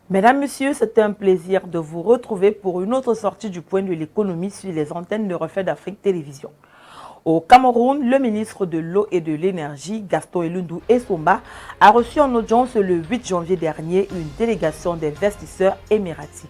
Mesdames, Messieurs, c'est un plaisir de vous retrouver pour une autre sortie du point de l'économie sur les antennes de Reflet d'Afrique Télévision. Au Cameroun, le ministre de l'Eau et de l'Énergie, Gaston Elundou Essomba, a reçu en audience le 8 janvier dernier une délégation d'investisseurs émiratis.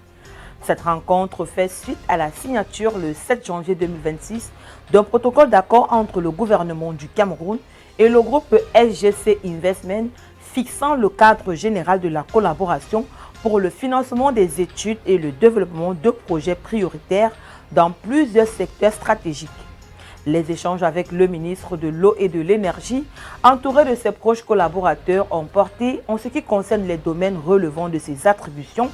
Cette rencontre fait suite à la signature le 7 janvier 2026 d'un protocole d'accord entre le gouvernement du Cameroun et le groupe SGC Investment fixant le cadre général de la collaboration pour le financement des études et le développement de projets prioritaires dans plusieurs secteurs stratégiques. Les échanges avec le ministre de l'Eau et de l'Énergie, entouré de ses proches collaborateurs, ont porté, en ce qui concerne les domaines relevant de ses attributions,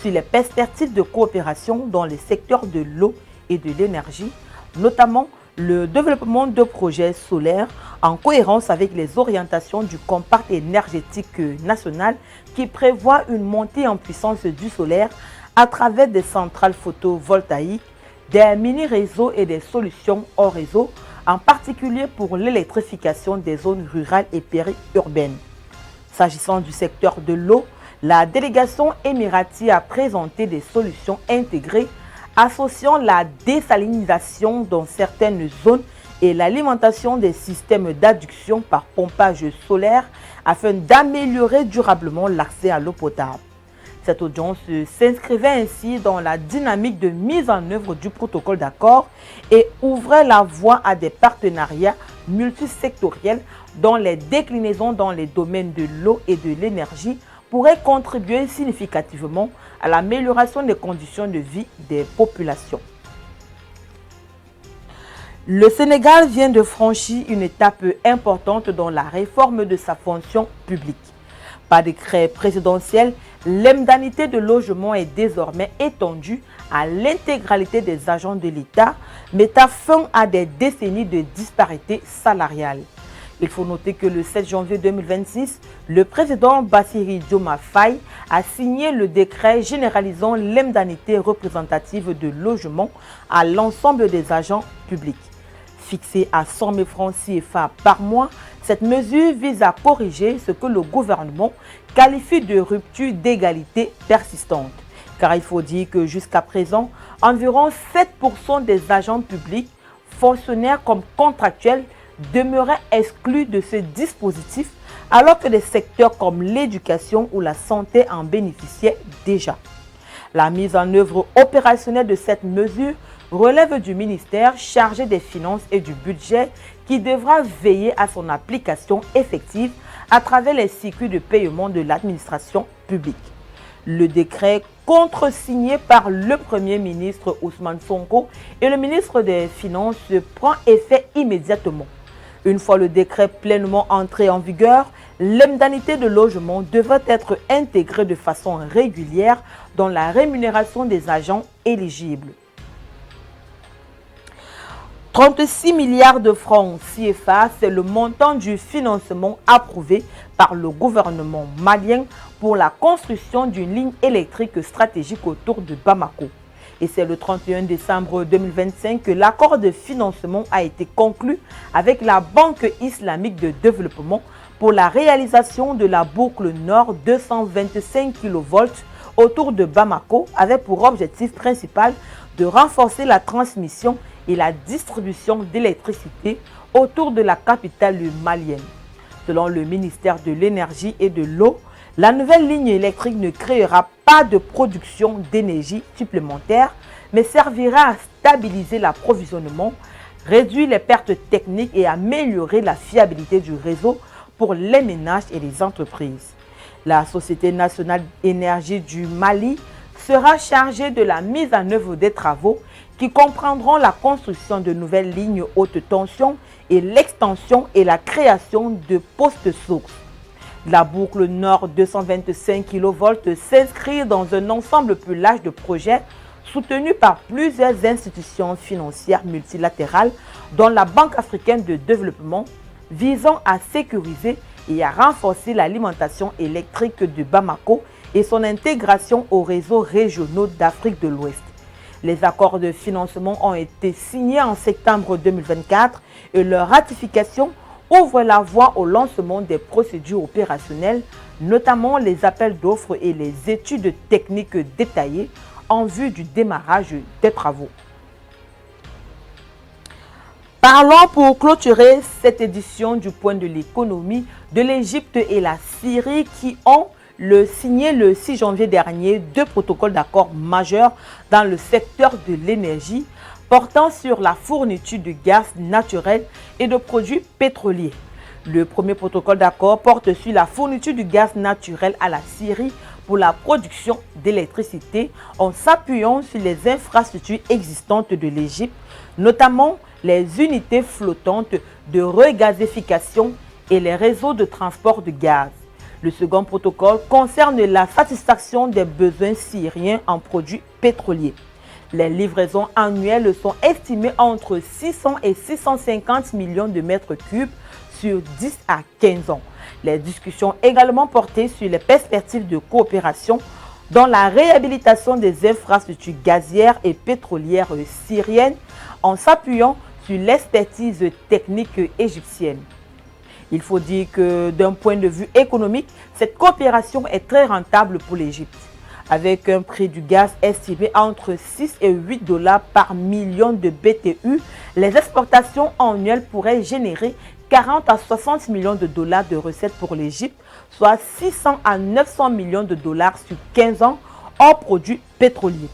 sur les perspectives de coopération dans les secteurs de l'eau et de l'énergie, notamment le développement de projets solaires en cohérence avec les orientations du compact énergétique national qui prévoit une montée en puissance du solaire à travers des centrales photovoltaïques, des mini-réseaux et des solutions hors réseau, en particulier pour l'électrification des zones rurales et périurbaines. S'agissant du secteur de l'eau, la délégation émiratie a présenté des solutions intégrées associant la désalinisation dans certaines zones et l'alimentation des systèmes d'adduction par pompage solaire afin d'améliorer durablement l'accès à l'eau potable. Cette audience s'inscrivait ainsi dans la dynamique de mise en œuvre du protocole d'accord et ouvrait la voie à des partenariats multisectoriels dont les déclinaisons dans les domaines de l'eau et de l'énergie pourraient contribuer significativement à l'amélioration des conditions de vie des populations. Le Sénégal vient de franchir une étape importante dans la réforme de sa fonction publique. Par décret présidentiel, l'indemnité de logement est désormais étendue à l'intégralité des agents de l'État, mettant fin à des décennies de disparités salariales. Il faut noter que le 7 janvier 2026, le président Bassirou Diomaye Faye a signé le décret généralisant l'indemnité représentative de logement à l'ensemble des agents publics. Fixée à 100 000 francs CFA par mois, cette mesure vise à corriger ce que le gouvernement qualifie de rupture d'égalité persistante. Car il faut dire que jusqu'à présent, environ 7% des agents publics, fonctionnaires comme contractuels, demeuraient exclus de ce dispositif alors que des secteurs comme l'éducation ou la santé en bénéficiaient déjà. La mise en œuvre opérationnelle de cette mesure relève du ministère chargé des Finances et du Budget qui devra veiller à son application effective à travers les circuits de paiement de l'administration publique. Le décret contresigné par le Premier ministre Ousmane Sonko et le ministre des Finances prend effet immédiatement. Une fois le décret pleinement entré en vigueur, l'indemnité de logement devrait être intégrée de façon régulière dans la rémunération des agents éligibles. 36 milliards de francs CFA, c'est le montant du financement approuvé par le gouvernement malien pour la construction d'une ligne électrique stratégique autour de Bamako. Et c'est le 31 décembre 2025 que l'accord de financement a été conclu avec la Banque islamique de développement pour la réalisation de la boucle nord 225 kV autour de Bamako avec pour objectif principal de renforcer la transmission et la distribution d'électricité autour de la capitale malienne. Selon le ministère de l'Énergie et de l'Eau, la nouvelle ligne électrique ne créera pas de production d'énergie supplémentaire, mais servira à stabiliser l'approvisionnement, réduire les pertes techniques et améliorer la fiabilité du réseau pour les ménages et les entreprises. La Société nationale d'énergie du Mali sera chargée de la mise en œuvre des travaux qui comprendront la construction de nouvelles lignes haute tension et l'extension et la création de postes sources. La boucle nord 225 kV s'inscrit dans un ensemble plus large de projets soutenus par plusieurs institutions financières multilatérales, dont la Banque africaine de développement, visant à sécuriser et à renforcer l'alimentation électrique de Bamako et son intégration aux réseaux régionaux d'Afrique de l'Ouest. Les accords de financement ont été signés en septembre 2024 et leur ratification ouvre la voie au lancement des procédures opérationnelles, notamment les appels d'offres et les études techniques détaillées en vue du démarrage des travaux. Parlons pour clôturer cette édition du point de l'économie de l'Égypte et la Syrie qui ont signé le 6 janvier dernier 2 protocoles d'accord majeurs dans le secteur de l'énergie portant sur la fourniture de gaz naturel et de produits pétroliers. Le premier protocole d'accord porte sur la fourniture du gaz naturel à la Syrie pour la production d'électricité en s'appuyant sur les infrastructures existantes de l'Égypte, notamment les unités flottantes de regazéfication et les réseaux de transport de gaz. Le second protocole concerne la satisfaction des besoins syriens en produits pétroliers. Les livraisons annuelles sont estimées entre 600 et 650 millions de mètres cubes sur 10 à 15 ans. Les discussions également portées sur les perspectives de coopération dans la réhabilitation des infrastructures gazières et pétrolières syriennes en s'appuyant sur l'expertise technique égyptienne. Il faut dire que d'un point de vue économique, cette coopération est très rentable pour l'Égypte. Avec un prix du gaz estimé entre 6 et 8 dollars par million de BTU, les exportations annuelles pourraient générer 40 à 60 millions de dollars de recettes pour l'Égypte, soit 600 à 900 millions de dollars sur 15 ans hors produits pétroliers.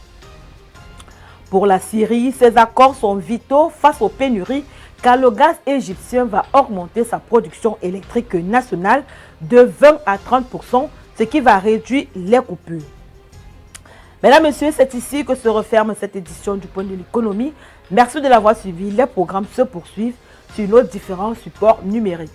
Pour la Syrie, ces accords sont vitaux face aux pénuries car le gaz égyptien va augmenter sa production électrique nationale de 20 à 30%, ce qui va réduire les coupures. Mesdames, Messieurs, c'est ici que se referme cette édition du point de l'économie. Merci de l'avoir suivi. Les programmes se poursuivent sur nos différents supports numériques.